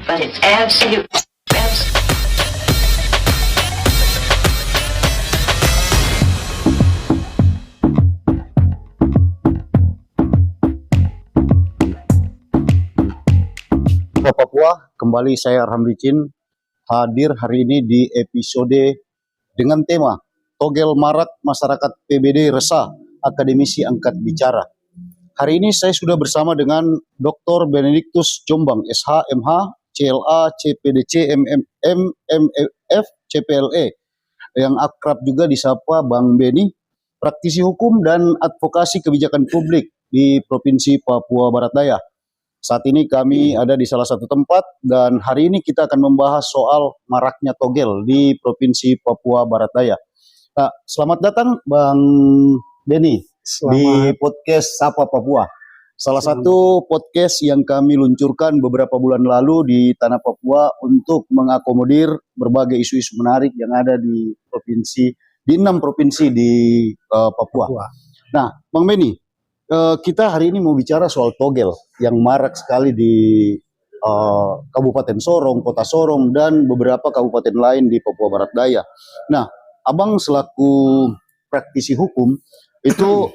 but it's absolute. Papua, kembali saya Arham Licin hadir hari ini di episode dengan tema Togel Marak Masyarakat PBD Resah, Akademisi Angkat Bicara. Hari ini saya sudah bersama dengan Dr. Benedictus Jombang, SH, MH, CLA, CPDC, MMF, CPLE, yang akrab juga disapa Bang Beni, praktisi hukum dan advokasi kebijakan publik di Provinsi Papua Barat Daya. Saat ini kami ada di salah satu tempat dan hari ini kita akan membahas soal maraknya togel di Provinsi Papua Barat Daya. Nah, selamat datang Bang Beni di podcast Sapa Papua. Salah satu podcast yang kami luncurkan beberapa bulan lalu di Tanah Papua untuk mengakomodir berbagai isu-isu menarik yang ada di 6 provinsi di Papua. Nah, Bang Beni, kita hari ini mau bicara soal togel yang marak sekali di Kabupaten Sorong, Kota Sorong, dan beberapa kabupaten lain di Papua Barat Daya. Nah, Abang selaku praktisi hukum itu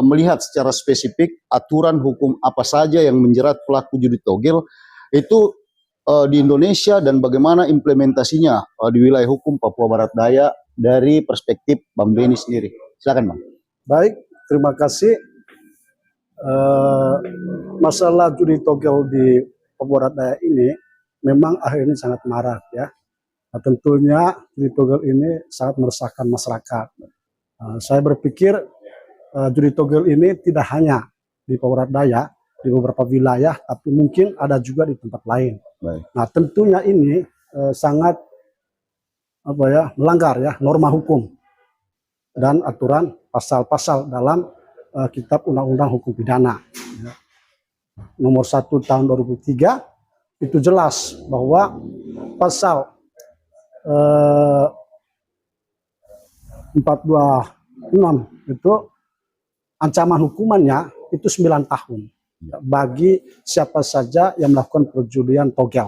melihat secara spesifik aturan hukum apa saja yang menjerat pelaku judi togel itu di Indonesia dan bagaimana implementasinya di wilayah hukum Papua Barat Daya dari perspektif Bang Beni sendiri. Silakan Bang. Baik, terima kasih. Masalah judi togel di Papua Barat Daya ini memang akhir ini sangat marak ya. Nah, tentunya judi togel ini sangat meresahkan masyarakat. Saya berpikir judi togel ini tidak hanya di Papua Barat Daya, di beberapa wilayah, tapi mungkin ada juga di tempat lain. Baik. Nah, tentunya ini sangat melanggar ya norma hukum dan aturan pasal-pasal dalam Kitab Undang-Undang Hukum Pidana nomor 1 tahun 2003 itu jelas bahwa pasal 426 itu ancaman hukumannya itu 9 tahun bagi siapa saja yang melakukan perjudian togel,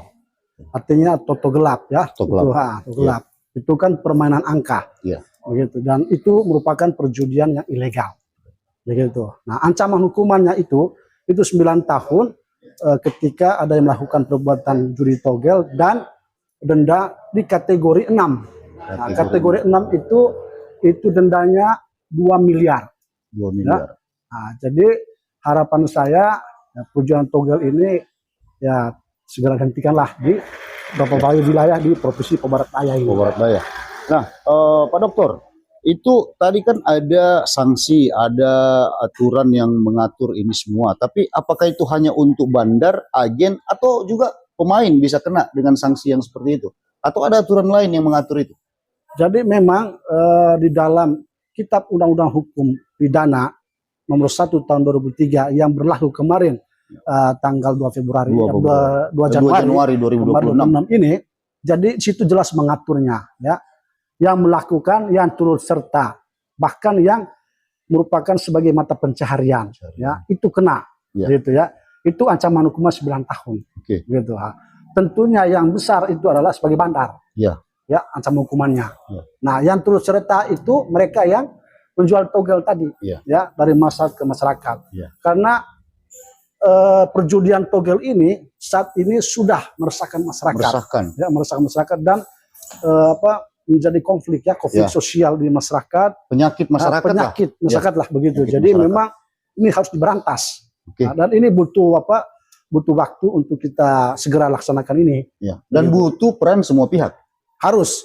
artinya toto gelap ya, gelap. Itu kan permainan angka begitu, dan itu merupakan perjudian yang ilegal. Begitu. Nah, ancaman hukumannya itu 9 tahun ketika ada yang melakukan perbuatan judi togel dan denda di kategori 6. Nah, kategori 6 itu dendanya 2 miliar. 2 miliar. Ya. Nah, jadi harapan saya perjudian togel ini ya segera hentikanlah di beberapa wilayah di Provinsi Papua Barat Daya ini. Papua Barat Daya. Nah, Pak Dokter, itu tadi kan ada sanksi, ada aturan yang mengatur ini semua. Tapi apakah itu hanya untuk bandar, agen, atau juga pemain bisa kena dengan sanksi yang seperti itu? Atau ada aturan lain yang mengatur itu? Jadi memang di dalam Kitab Undang-Undang Hukum Pidana nomor 1 tahun 2003 yang berlaku kemarin tanggal 2 Februari 2 Januari 2026 ini, jadi situ jelas mengaturnya ya. Yang melakukan, yang turut serta, bahkan yang merupakan sebagai mata pencaharian, ya itu kena, gitu ya. Itu ancaman hukuman 9 tahun, gitu. Tentunya yang besar itu adalah sebagai bandar, ya ancaman hukumannya. Nah, yang turut serta itu mereka yang menjual togel tadi, ya dari masyarakat ke masyarakat. Karena perjudian togel ini saat ini sudah meresahkan masyarakat, meresahkan masyarakat dan menjadi konflik sosial di masyarakat, penyakit masyarakat lah begitu. Jadi masyarakat. Memang ini harus diberantas. Nah, dan ini butuh waktu untuk kita segera laksanakan ini. Dan butuh peran semua pihak. Harus.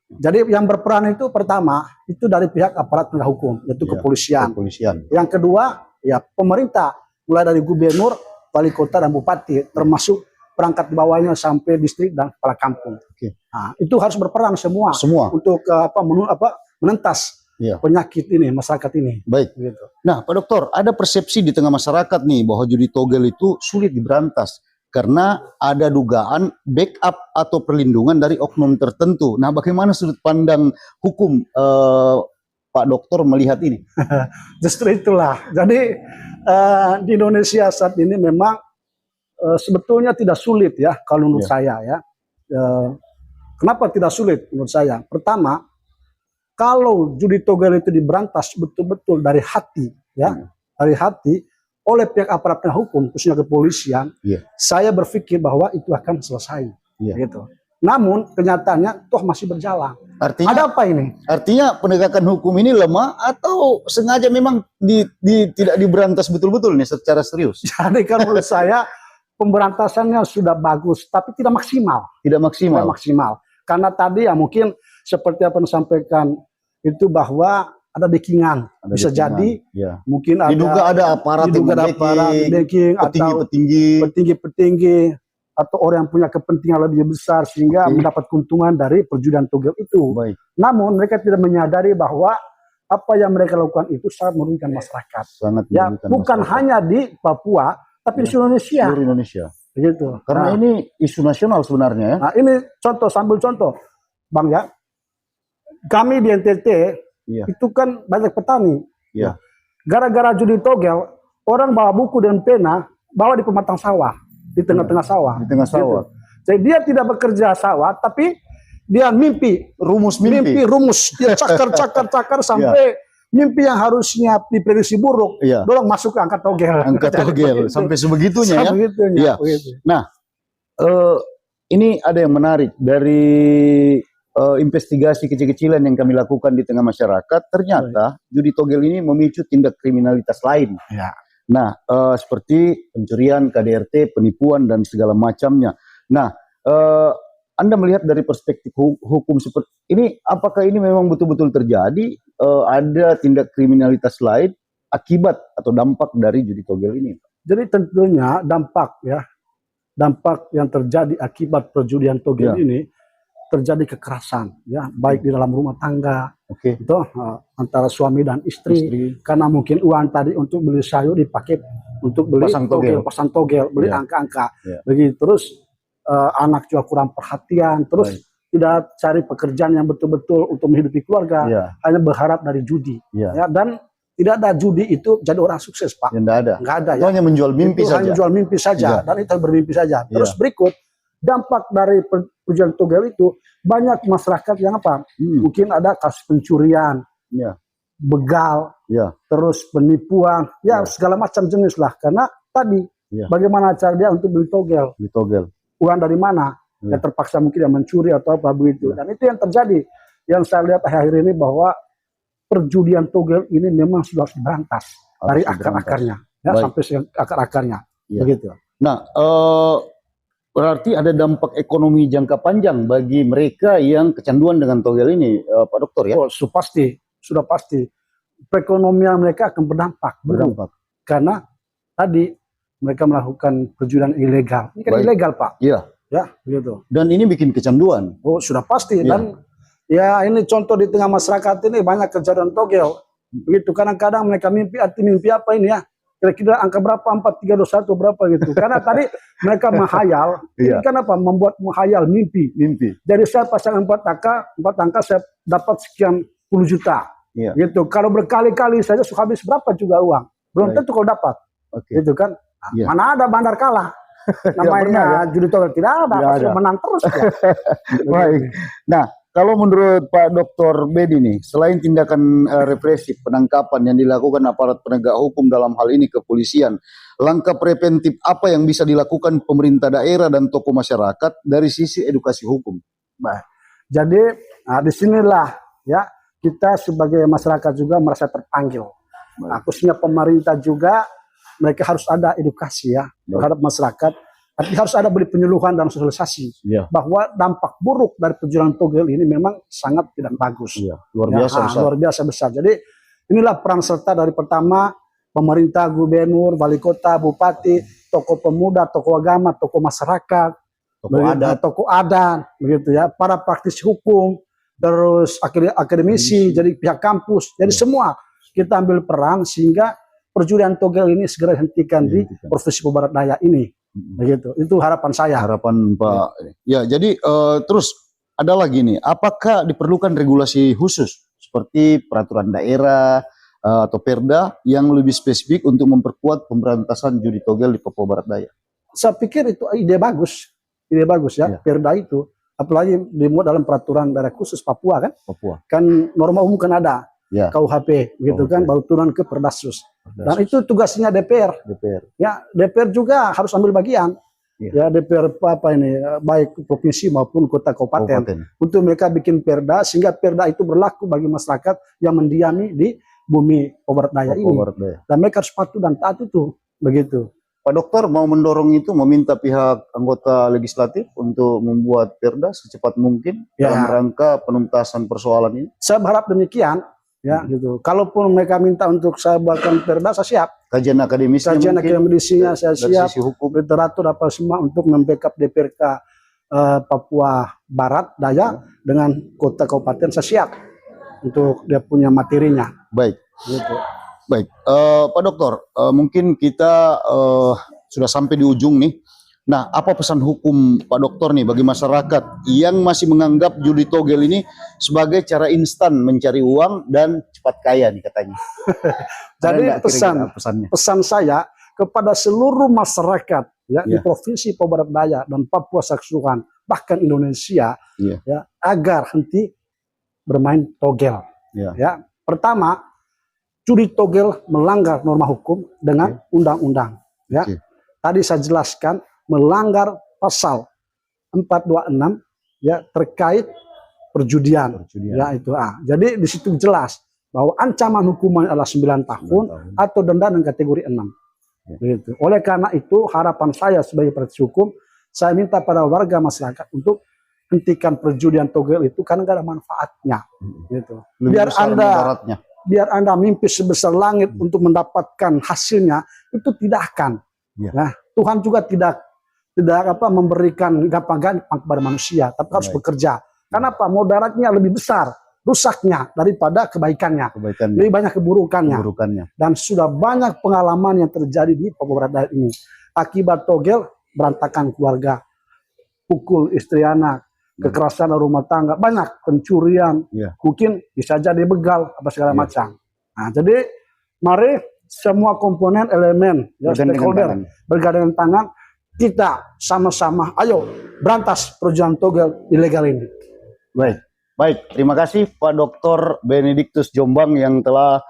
Jadi yang berperan itu pertama itu dari pihak aparat penegak hukum, yaitu kepolisian. Yang kedua ya pemerintah, mulai dari gubernur, wali kota dan bupati, termasuk perangkat di bawahnya sampai distrik dan kepala kampung. Nah, itu harus berperan semua. Untuk menentas penyakit ini, masyarakat ini. Baik. Gitu. Nah, Pak Dokter, ada persepsi di tengah masyarakat nih bahwa judi togel itu sulit diberantas karena ada dugaan backup atau perlindungan dari oknum tertentu. Nah, bagaimana sudut pandang hukum Pak Dokter melihat ini? Justru itulah. Jadi di Indonesia saat ini memang sebetulnya tidak sulit ya kalau menurut Ya. saya ya. Kenapa tidak sulit menurut saya? Pertama, kalau judi togel itu diberantas betul-betul dari hati ya, dari hati oleh pihak aparat penegak hukum khususnya kepolisian, Iya. saya berpikir bahwa itu akan selesai. Iya. Gitu. Namun kenyataannya toh masih berjalan. Artinya Ada apa ini? Artinya penegakan hukum ini lemah atau sengaja memang tidak diberantas betul-betul nih secara serius? Jadi kan menurut saya pemberantasannya sudah bagus, tapi tidak maksimal. Tidak Tidak maksimal. maksimal. Karena tadi ya mungkin seperti apa yang disampaikan itu bahwa ada backingan. Ada Bisa backingan. jadi Ya. mungkin ada Diduga ada aparat diduga ada aparat backing atau petinggi-petinggi. petinggi-petinggi atau orang yang punya kepentingan lebih besar sehingga Oke. mendapat keuntungan dari perjudian togel itu. Baik. Namun mereka tidak menyadari bahwa apa yang mereka lakukan itu sangat merugikan masyarakat. Sangat Ya, merugikan bukan masyarakat. hanya di Papua, tapi di Ya. seluruh Indonesia. Seluruh Indonesia. Begitu. Karena Nah, ini isu nasional sebenarnya ya. nah, ini contoh, sambil contoh, Bang ya. Kami di NTT Iya. itu kan banyak petani. Iya. Gara-gara judi togel, orang bawa buku dan pena, bawa di pematang sawah, di tengah-tengah sawah. Di tengah sawah. Gitu. Jadi dia tidak bekerja sawah, tapi dia mimpi, Rumus mimpi. rumus, dia cakar sampai mimpi yang harusnya diprediksi buruk, Iya. dorong masuk ke angka togel. Angka Jadi togel begitu. sampai sebegitunya ya. Sebegitunya, Iya. begitu. Ini ada yang menarik dari investigasi kecil-kecilan yang kami lakukan di tengah masyarakat. Ternyata judi togel ini memicu tindak kriminalitas lain. Ya. Nah, seperti pencurian, KDRT, penipuan dan segala macamnya. Nah, Anda melihat dari perspektif hukum seperti ini, apakah ini memang betul-betul terjadi? Ada tindak kriminalitas lain akibat atau dampak dari judi togel ini? Jadi tentunya dampak yang terjadi akibat perjudian togel Ya. ini terjadi kekerasan, ya, baik di dalam rumah tangga, Oke. itu antara suami dan istri, karena mungkin uang tadi untuk beli sayur dipakai untuk beli pasang togel, beli Ya. angka-angka, Ya. begitu. Terus anak juga kurang perhatian, terus tidak cari pekerjaan yang betul-betul untuk menghidupi keluarga, Ya. hanya berharap dari judi, Ya. ya, dan tidak ada judi itu jadi orang sukses, Pak. Yang ada. Nggak ada Itu ya. hanya menjual mimpi Itu saja. hanya jual mimpi saja, Iya. dan itu bermimpi saja. Terus berikut dampak dari perjudian togel itu banyak masyarakat yang apa? Mungkin ada kasus pencurian, Ya. begal, Ya. terus penipuan, ya, segala macam jenis lah. Karena tadi bagaimana cara dia untuk beli togel, Di togel. uang dari mana? Ya terpaksa mungkin dia mencuri atau apa begitu. Dan itu yang terjadi. Yang saya lihat akhir-akhir ini bahwa perjudian togel ini memang sudah harus diberantas dari akar-akarnya, ya, sampai akar-akarnya, begitu. Nah, berarti ada dampak ekonomi jangka panjang bagi mereka yang kecanduan dengan togel ini, Pak Dokter ya? Oh, sudah pasti. Perekonomian mereka akan berdampak. Karena tadi mereka melakukan perjudian ilegal. Ini kan ilegal, Pak. Iya. Ya, begitu. Dan ini bikin kecanduan. Oh, sudah pasti. Iya. Dan ya ini contoh di tengah masyarakat ini banyak kecanduan togel. Begitu. Kadang-kadang mereka mimpi apa ini ya? Kira-kira angka berapa, 4321 berapa gitu. Karena tadi mereka menghayal, ini kan apa? Membuat menghayal mimpi. Jadi saya pasang 4 angka saya dapat sekian puluh juta. Gitu. Kalau berkali-kali saja sudah habis berapa juga uang. Belum tentu kalau dapat. Gitu kan. Mana ada bandar kalah. Namanya judi togel tidak ada, pasti menang terus ya. Baik. Nah, kalau menurut Pak Dr. Bedi nih, selain tindakan represif, penangkapan yang dilakukan aparat penegak hukum dalam hal ini kepolisian, langkah preventif apa yang bisa dilakukan pemerintah daerah dan tokoh masyarakat dari sisi edukasi hukum? Baik. Jadi disinilah ya kita sebagai masyarakat juga merasa terpanggil. Khususnya pemerintah juga mereka harus ada edukasi ya terhadap masyarakat. Tapi harus ada beri penyuluhan dan sosialisasi bahwa dampak buruk dari perjudian togel ini memang sangat tidak bagus. Luar biasa besar. Jadi inilah peran serta dari pertama pemerintah, gubernur, wali kota, bupati, tokoh pemuda, tokoh agama, tokoh masyarakat, tokoh adat, begitu ya, para praktisi hukum, terus akademisi, jadi pihak kampus, jadi semua kita ambil peran sehingga perjudian togel ini segera dihentikan di Provinsi Papua Barat Daya ini. Begitu. Itu harapan saya. Harapan Pak. Ya, jadi terus ada lagi nih, apakah diperlukan regulasi khusus seperti peraturan daerah atau Perda yang lebih spesifik untuk memperkuat pemberantasan judi togel di Papua Barat Daya? saya pikir itu ide bagus ya, Iya. Perda itu, apalagi dimuat dalam peraturan daerah khusus Papua kan, Papua. kan norma umum kan ada, Ya. KUHP, gitu KUHP. kan, baru turun ke Perdasus. Dan itu tugasnya DPR. Ya, DPR juga harus ambil bagian. Iya. Ya, DPR apa ini, baik provinsi maupun kota kabupaten, untuk mereka bikin perda sehingga perda itu berlaku bagi masyarakat yang mendiami di bumi Papua Barat Daya ini. Dan mereka harus patuh dan taat itu, begitu. Pak Dokter mau mendorong itu, meminta pihak anggota legislatif untuk membuat perda secepat mungkin dalam rangka penuntasan persoalan ini. Saya berharap demikian, ya gitu. Kalaupun mereka minta untuk saya buatkan perda, saya siap. Kajian akademisinya saya siap. Sisi hukum, literatur apa semua untuk membackup DPRK Papua Barat Daya dengan kota kabupaten, saya siap untuk dia punya materinya. Baik. Gitu. Baik, Pak Dokter, mungkin kita sudah sampai di ujung nih. Nah, apa pesan hukum Pak Dokter nih bagi masyarakat yang masih menganggap judi togel ini sebagai cara instan mencari uang dan cepat kaya nih katanya? Jadi pesan saya kepada seluruh masyarakat ya di Provinsi Papua Barat Daya dan Papua keseluruhan, bahkan Indonesia, ya, agar henti bermain togel. Ya, pertama, judi togel melanggar norma hukum dengan undang-undang. Ya, tadi saya jelaskan melanggar pasal 426 ya terkait perjudian. Ya itu. Jadi di situ jelas bahwa ancaman hukuman adalah 9 tahun atau denda dengan kategori 6. Gitu. Oleh karena itu harapan saya sebagai praktisi hukum, saya minta pada warga masyarakat untuk hentikan perjudian togel itu karena gak ada manfaatnya. Gitu. Biar Anda mimpi sebesar langit untuk mendapatkan hasilnya, itu tidak akan. Nah, Tuhan juga tidak memberikan gampang-gampang kepada manusia, tapi harus bekerja. Karena apa? Mudaratnya lebih besar, rusaknya daripada kebaikannya. Lebih banyak keburukannya. Dan sudah banyak pengalaman yang terjadi di Papua Barat Daya ini. Akibat togel, berantakan keluarga, pukul istri anak, kekerasan rumah tangga, banyak pencurian, mungkin bisa jadi begal apa segala macam. Nah, jadi mari semua komponen elemen stakeholder bergandengan tangan, kita sama-sama ayo berantas perjudian togel ilegal ini. Baik, terima kasih Pak Dr. Benedictus Jombang yang telah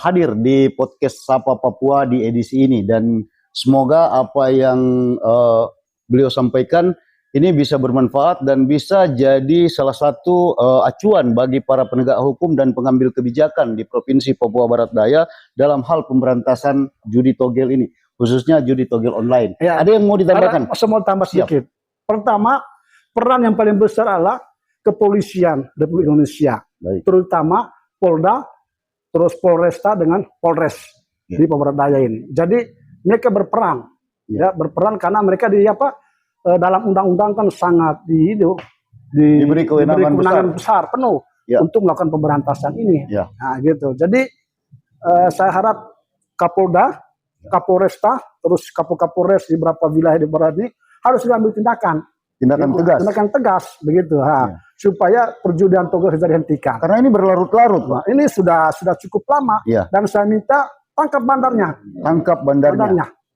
hadir di podcast Sapa Papua di edisi ini, dan semoga apa yang beliau sampaikan ini bisa bermanfaat dan bisa jadi salah satu acuan bagi para penegak hukum dan pengambil kebijakan di Provinsi Papua Barat Daya dalam hal pemberantasan judi togel ini, khususnya judi togel online. Ada yang mau ditambahkan? Saya mau tambah sedikit. Pertama, peran yang paling besar adalah kepolisian Republik Indonesia, terutama Polda, terus Polresta dengan Polres di Papua Barat Daya ini. Jadi mereka berperan, berperan karena mereka dalam undang-undang kan sangat diberi kewenangan besar penuh untuk melakukan pemberantasan ini. Nah, gitu. Jadi saya harap Kapolda, Kapolresta, terus Kapolres di beberapa wilayah di barat ini harus mengambil tindakan tegas begitu, supaya perjudian togel bisa dihentikan. Karena ini berlarut-larut, Pak. Ini sudah cukup lama, dan saya minta tangkap bandarnya.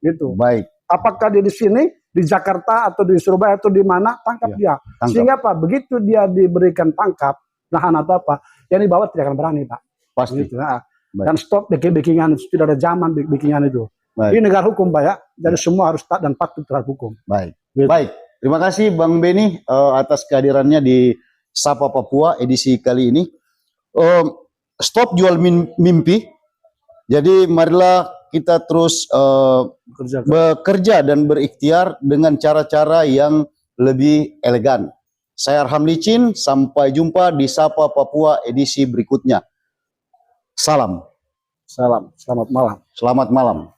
Gitu. Baik. Apakah dia di sini, di Jakarta atau di Surabaya atau di mana, tangkap dia. Sehingga Pak, begitu dia diberikan tangkap, nahan atau apa, yang dibawa tidak akan berani, Pak. Pasti. Gitu, dan stop backing-backingan, tidak ada zaman backingan itu. Ini negara hukum, Pak, ya. Jadi semua harus taat dan patuh terhadap hukum. Gitu. Baik. Terima kasih Bang Beni atas kehadirannya di Sapa Papua edisi kali ini. Stop jual mimpi. Jadi marilah kita terus bekerja dan berikhtiar dengan cara-cara yang lebih elegan. Saya Arham Licin, sampai jumpa di Sapa Papua edisi berikutnya. Salam. Selamat malam. Selamat malam.